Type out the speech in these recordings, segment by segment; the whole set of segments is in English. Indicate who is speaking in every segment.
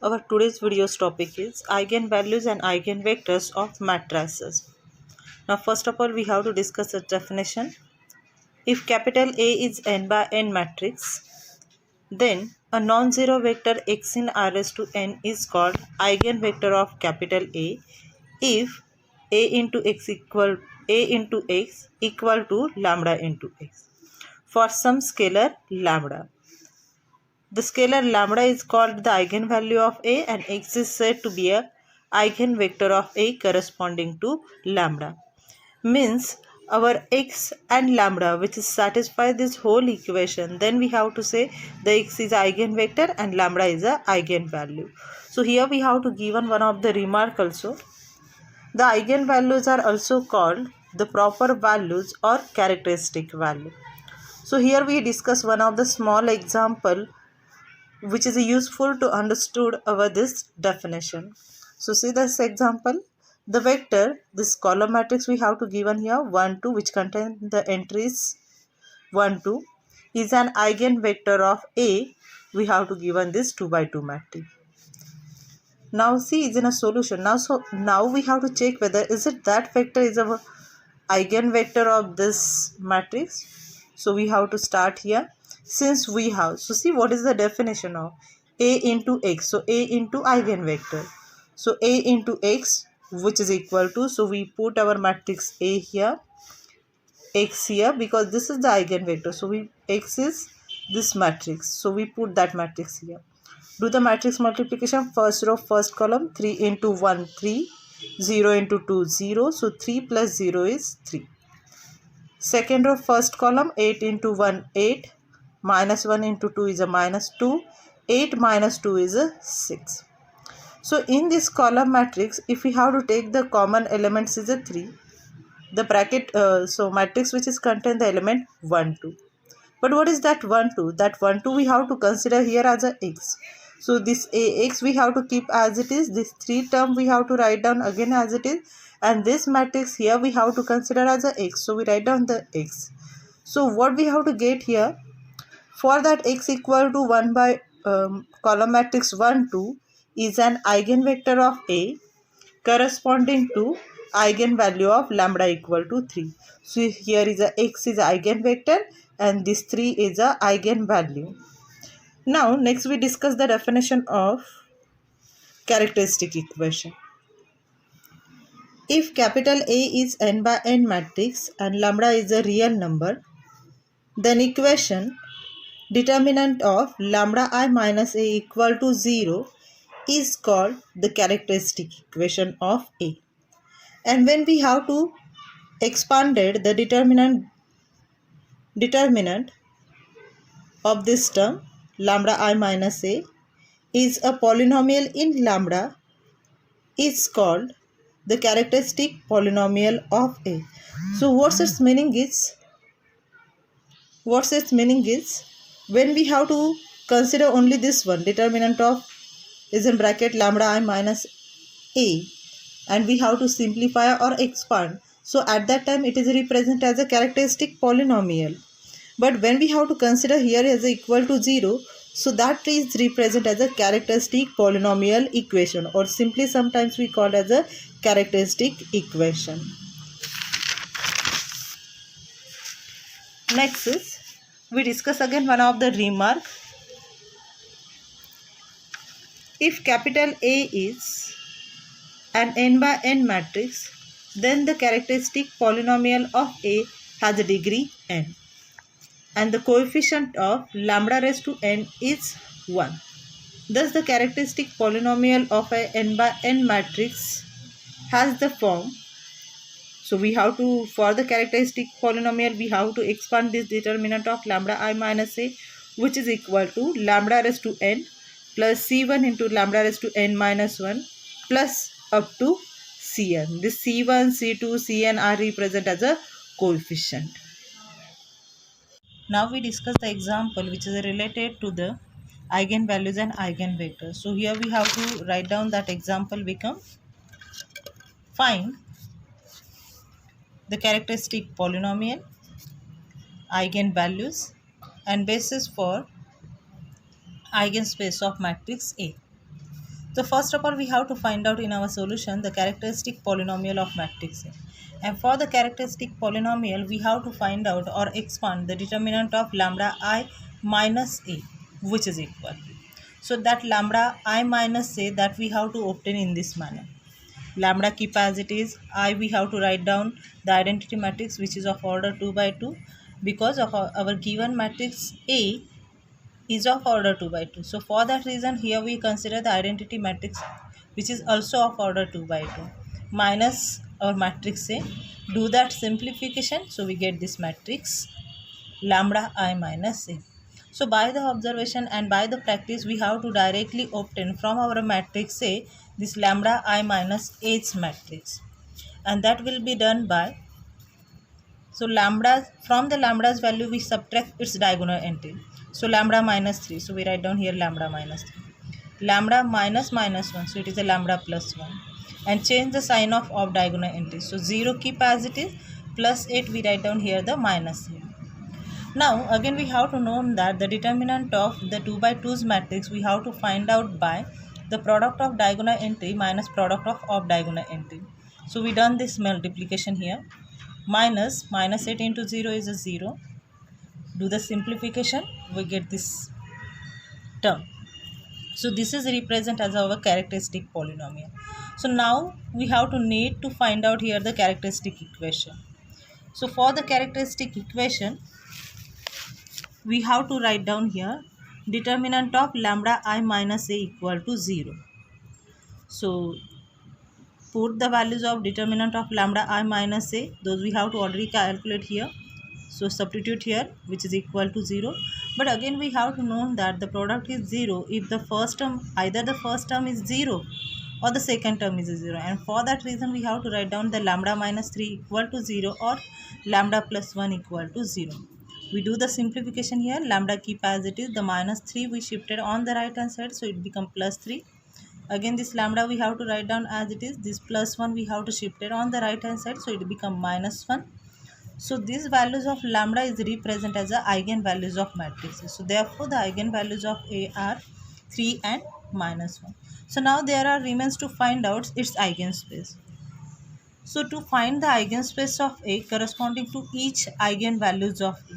Speaker 1: Our today's video's topic is eigenvalues and eigenvectors of matrices. Now first of all we have to discuss a definition. If capital A is n by n matrix, then a non-zero vector x in R raised to n is called eigenvector of capital A if A into x equal to lambda into x for some scalar lambda. The scalar lambda is called the eigenvalue of A and x is said to be a eigenvector of A corresponding to lambda. Means our x and lambda which satisfy this whole equation, then we have to say the x is eigenvector and lambda is a eigenvalue. So here we have to given one of the remark also. The eigenvalues are also called the proper values or characteristic value. So here we discuss one of the small example which is useful to understood over this definition. So see this example. The vector, this column matrix we have to given here 1 2 which contain the entries 1 2 is an eigenvector of A. We have to given this 2 by 2 matrix. Now see is in a solution. Now we have to check whether is it that vector is a eigenvector of this matrix. So we have to start here. Since we have, so see what is the definition of A into x. So A into eigenvector. So A into x which is equal to, so we put our matrix A here, x here because this is the eigenvector. So x is this matrix. So we put that matrix here. Do the matrix multiplication. First row, first column, 3 into 1, 3, 0 into 2, 0. So 3 plus 0 is 3. Second row, first column, 8 into 1, 8. Minus 1 into 2 is a minus 2. 8 minus 2 is a 6. So in this column matrix, if we have to take the common elements is a 3. The bracket, so matrix which is contain the element 1, 2. But what is that 1, 2? That 1, 2 we have to consider here as a x. So this ax we have to keep as it is. This 3 term we have to write down again as it is. And this matrix here we have to consider as a x. So we write down the x. So what we have to get here? For that x equal to 1 by column matrix 1, 2 is an eigenvector of A corresponding to eigenvalue of lambda equal to 3. So here is a x is a eigenvector and this 3 is a eigenvalue. Now next we discuss the definition of characteristic equation. If capital A is n by n matrix and lambda is a real number, then equation determinant of lambda I minus A equal to 0 is called the characteristic equation of A. And when we have to expanded the determinant of this term lambda I minus A is a polynomial in lambda is called the characteristic polynomial of A. So what's its meaning is when we have to consider only this one determinant of is in bracket lambda I minus A and we have to simplify or expand. So at that time it is represented as a characteristic polynomial. But when we have to consider here as equal to 0, so that is represented as a characteristic polynomial equation or simply sometimes we call as a characteristic equation. Next is we discuss again one of the remark. If capital A is an n by n matrix, then the characteristic polynomial of A has a degree n and the coefficient of lambda raised to n is 1. Thus the characteristic polynomial of a n by n matrix has the form. So we have to, for the characteristic polynomial, we have to expand this determinant of lambda I minus A which is equal to lambda raised to n plus c1 into lambda raised to n minus 1 plus up to cn. This c1, c2, cn are represented as a coefficient. Now we discuss the example which is related to the eigenvalues and eigenvectors. So here we have to write down that example become find the characteristic polynomial, eigenvalues and basis for eigenspace of matrix A. So first of all, we have to find out in our solution the characteristic polynomial of matrix A. And for the characteristic polynomial, we have to find out or expand the determinant of lambda I minus A, which is equal. So that lambda I minus A that we have to obtain in this manner. Lambda keep as it is. I we have to write down the identity matrix which is of order 2 by 2 because of our given matrix A is of order 2 by 2. So for that reason here we consider the identity matrix which is also of order 2 by 2 minus our matrix A. Do that simplification, so we get this matrix lambda I minus A. So by the observation and by the practice we have to directly obtain from our matrix A this lambda I minus A's matrix, and that will be done by, so lambda, from the lambda's value we subtract its diagonal entry. So lambda minus 3, so we write down here lambda minus 3. Lambda minus minus 1, so it is a lambda plus 1. And change the sign of diagonal entry. So 0 keep as it is, plus 8 we write down here the minus 8. Now again we have to know that the determinant of the 2 by 2's matrix we have to find out by the product of diagonal entry minus product of off diagonal entry. So we done this multiplication here. Minus 8 into 0 is a 0. Do the simplification, we get this term. So this is represent as our characteristic polynomial. So now we have to need to find out here the characteristic equation. So for the characteristic equation we have to write down here determinant of lambda I minus A equal to 0. So put the values of determinant of lambda I minus A, those we have to already calculate here. So substitute here, which is equal to 0. But again we have to know that the product is 0 if the first term, either the first term is 0 or the second term is 0. And for that reason we have to write down the lambda minus 3 equal to 0 or lambda plus 1 equal to 0. We do the simplification here. Lambda keep as it is. The minus 3 we shifted on the right hand side, so it become plus 3. Again this lambda we have to write down as it is. This plus 1 we have to shift it on the right hand side, so it become minus 1. So these values of lambda is represent as the eigenvalues of matrices. So therefore the eigenvalues of A are 3 and minus 1. So now there are remains to find out its eigenspace. So to find the eigenspace of A corresponding to each eigenvalues of A,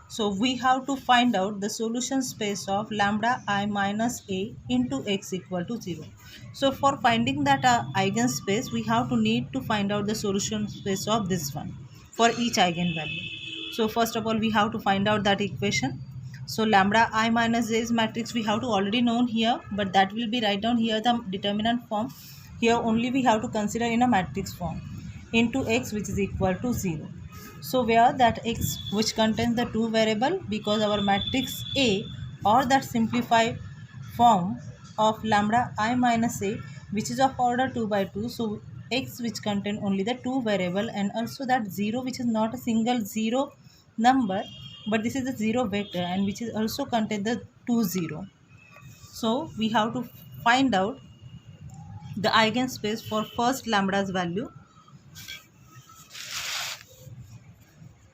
Speaker 1: so we have to find out the solution space of lambda I minus A into x equal to 0. So for finding that eigenspace, we have to need to find out the solution space of this one for each eigenvalue. So first of all, we have to find out that equation. So lambda I minus A's matrix we have to already known here, but that will be write down here the determinant form. Here only we have to consider in a matrix form into x which is equal to 0. So where that x which contains the two variable, because our matrix A or that simplified form of lambda I minus A which is of order 2 by 2, so x which contain only the two variable, and also that 0 which is not a single 0 number but this is a 0 vector and which is also contain the 2 0. So we have to find out the eigenspace for first lambda's value.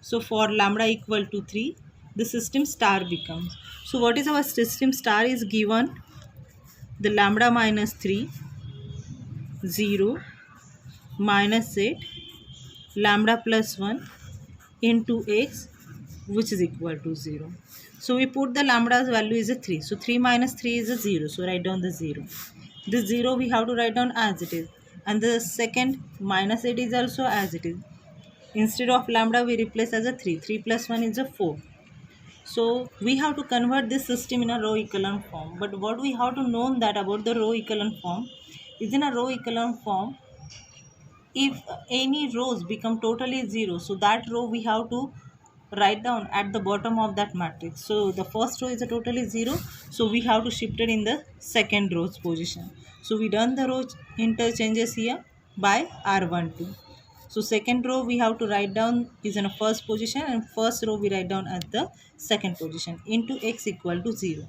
Speaker 1: So for lambda equal to 3, the system star becomes. So what is our system star is given the lambda minus 3, 0, minus 8, lambda plus 1 into x which is equal to 0. So we put the lambda's value is a 3. So 3 minus 3 is a 0. So write down the 0. This 0 we have to write down as it is. And the second minus 8 is also as it is. Instead of lambda we replace as a 3. 3 plus 1 is a 4. So we have to convert this system in a row echelon form. But what we have to know that about the row echelon form is, in a row echelon form, if any rows become totally 0, so that row we have to write down at the bottom of that matrix. So the first row is a totally 0, so we have to shift it in the second row's position. So we done the row interchanges here by R12. So second row we have to write down is in a first position, and first row we write down at the second position into x equal to 0.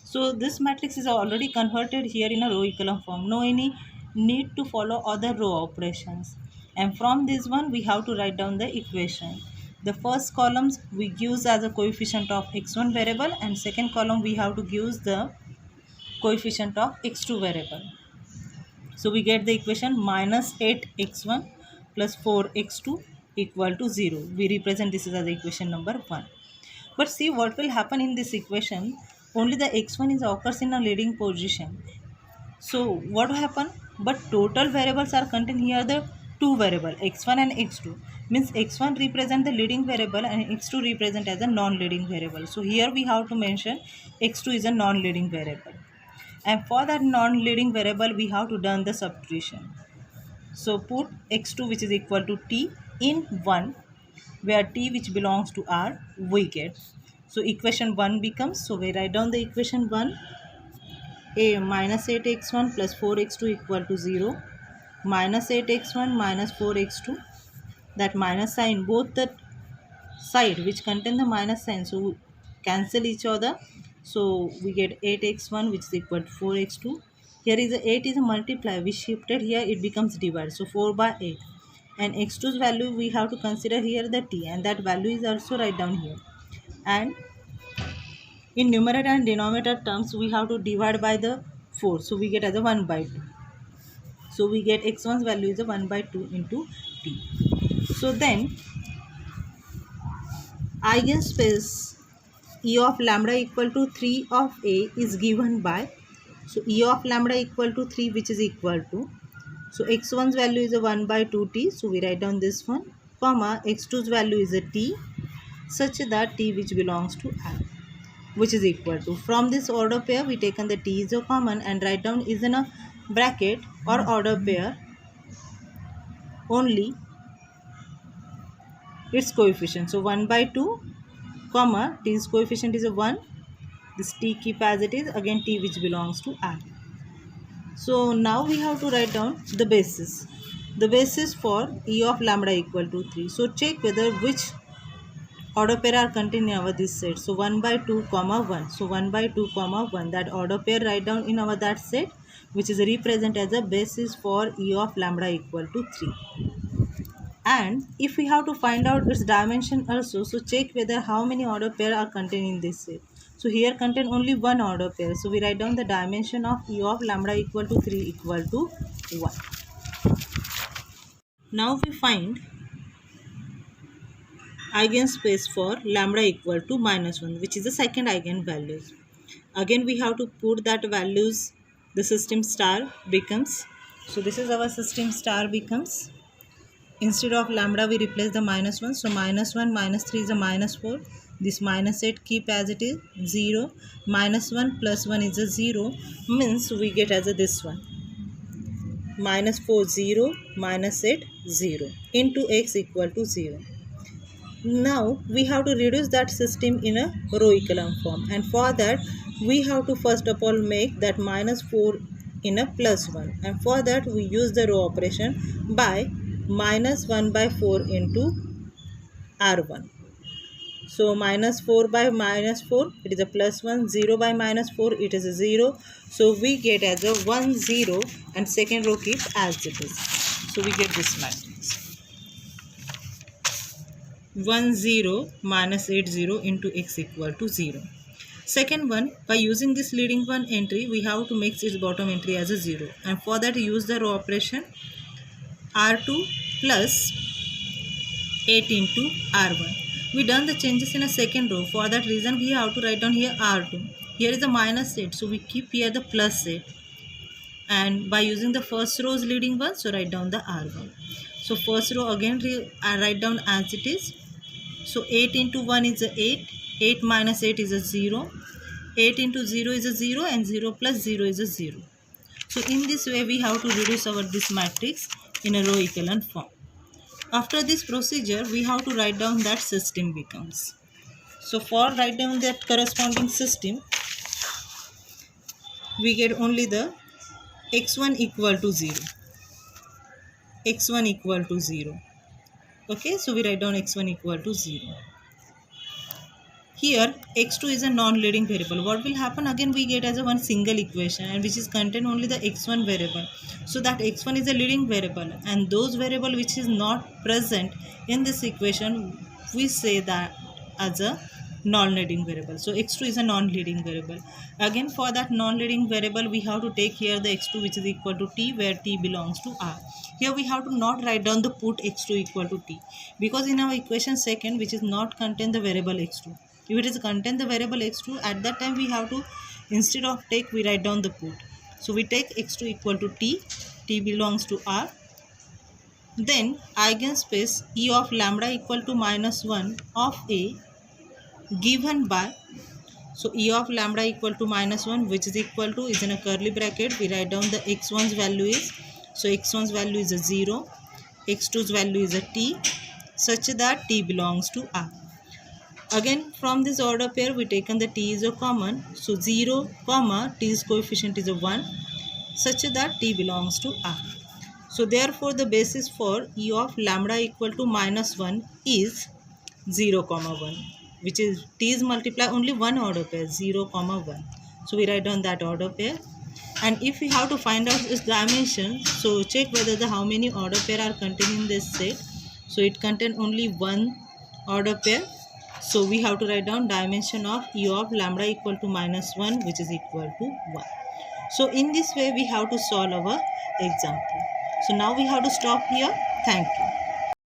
Speaker 1: So this matrix is already converted here in a row echelon form. No any need to follow other row operations. And from this one we have to write down the equation. The first columns we use as a coefficient of x1 variable, and second column we have to use the coefficient of x2 variable. So we get the equation minus 8x1 plus 4x2 equal to 0. We represent this as the equation number 1. But see what will happen in this equation. Only the x1 is occurs in a leading position. So what will happen? But total variables are contained here, the two variable x1 and x2. Means x1 represent the leading variable and x2 represent as a non-leading variable. So here we have to mention x2 is a non-leading variable. And for that non-leading variable we have to done the substitution. So put x2 which is equal to t in 1, where t which belongs to r we get. So equation 1 becomes, so we write down the equation 1, a minus 8x1 plus 4x2 equal to 0, minus 8x1 minus 4x2, that minus sign both the side which contain the minus sign, so cancel each other. So we get 8x1 which is equal to 4x2. Here is a 8 is a multiply, we shifted here, it becomes divide, so 4 by 8. And x2's value we have to consider here the t, and that value is also write down here. And in numerator and denominator terms we have to divide by the 4, so we get as a 1 by 2. So we get x1's value is a 1 by 2 into t. So then eigenspace E of lambda equal to 3 of A is given by, so E of lambda equal to 3 which is equal to, so x1's value is a 1 by 2t, so we write down this one, comma x2's value is a t such that t which belongs to R which is equal to, from this order pair we taken the t is a common and write down is in a bracket or order pair only its coefficient. So 1 by 2 comma t's coefficient is a 1, this t keep as it is, again t which belongs to R. So now we have to write down the basis for E of lambda equal to 3. So check whether which order pair are contained in our this set. So 1 by 2 comma 1, so 1 by 2 comma 1, that order pair write down in our that set which is represent as a basis for E of lambda equal to 3. And if we have to find out its dimension also, so check whether how many order pair are contained in this set. So here contain only one order pair, so we write down the dimension of E of lambda equal to 3 equal to 1. Now we find eigenspace for lambda equal to minus 1, which is the second eigenvalue. Again we have to put that values, the system star becomes, so this is our system star becomes, instead of lambda we replace the minus 1, so minus 1 minus 3 is a minus 4, this minus 8 keep as it is 0, minus 1 plus 1 is a 0, means we get as a this one, minus 4 0 minus 8 0 into x equal to 0. Now we have to reduce that system in a row echelon form, and for that we have to first of all make that minus 4 in a plus 1, and for that we use the row operation by minus 1 by 4 into R1. So minus 4 by minus 4 it is a plus 1, 0 by minus 4 it is a 0, so we get as a 1 0 and second row keep as it is. So we get this matrix 1 0 minus 8 0 into x equal to 0. Second one, by using this leading one entry we have to make its bottom entry as a 0, and for that use the row operation R2 plus 8 into R1. We done the changes in a second row, for that reason we have to write down here R2. Here is a minus 8, so we keep here the plus 8, and by using the first row's leading one, so write down the R1. So first row again I write down as it is, so 8 into 1 is a 8, 8 minus 8 is a 0, 8 into 0 is a 0, and 0 plus 0 is a 0. So in this way we have to reduce our this matrix in a row echelon form. After this procedure we have to write down that system becomes. So for write down that corresponding system we get only the x1 equal to 0, x1 equal to 0. Okay, so we write down x1 equal to 0. Here x2 is a non-leading variable. What will happen? Again we get as a one single equation, and which is contain only the x1 variable. So that x1 is a leading variable, and those variable which is not present in this equation we say that as a non-leading variable. So x2 is a non-leading variable. Again, for that non-leading variable, we have to take here the x2 which is equal to t, where t belongs to r. Here we have to not write down the put x2 equal to t, because in our equation second, which is not contain the variable x2. If it is contain the variable x2, at that time we have to, instead of take, we write down the put. So we take x2 equal to t, t belongs to r. Then eigenspace E of lambda equal to -1 of A given by, so E of lambda equal to -1, which is equal to, is in a curly bracket, we write down the x1's value is, so x1's value is a 0, x2's value is a t, such that t belongs to r. Again, from this order pair we taken the t is a common, so 0 comma t's coefficient is a 1, such that t belongs to r. So therefore the basis for E of lambda equal to -1 is 0, 1, which is t is multiply only one order pair, 0, 1. So we write down that order pair. And if we have to find out its dimension, so check whether the how many order pair are contained in this set. So it contain only one order pair. So we have to write down dimension of E of lambda equal to -1, which is equal to 1. So in this way we have to solve our example. So now we have to stop here. Thank you.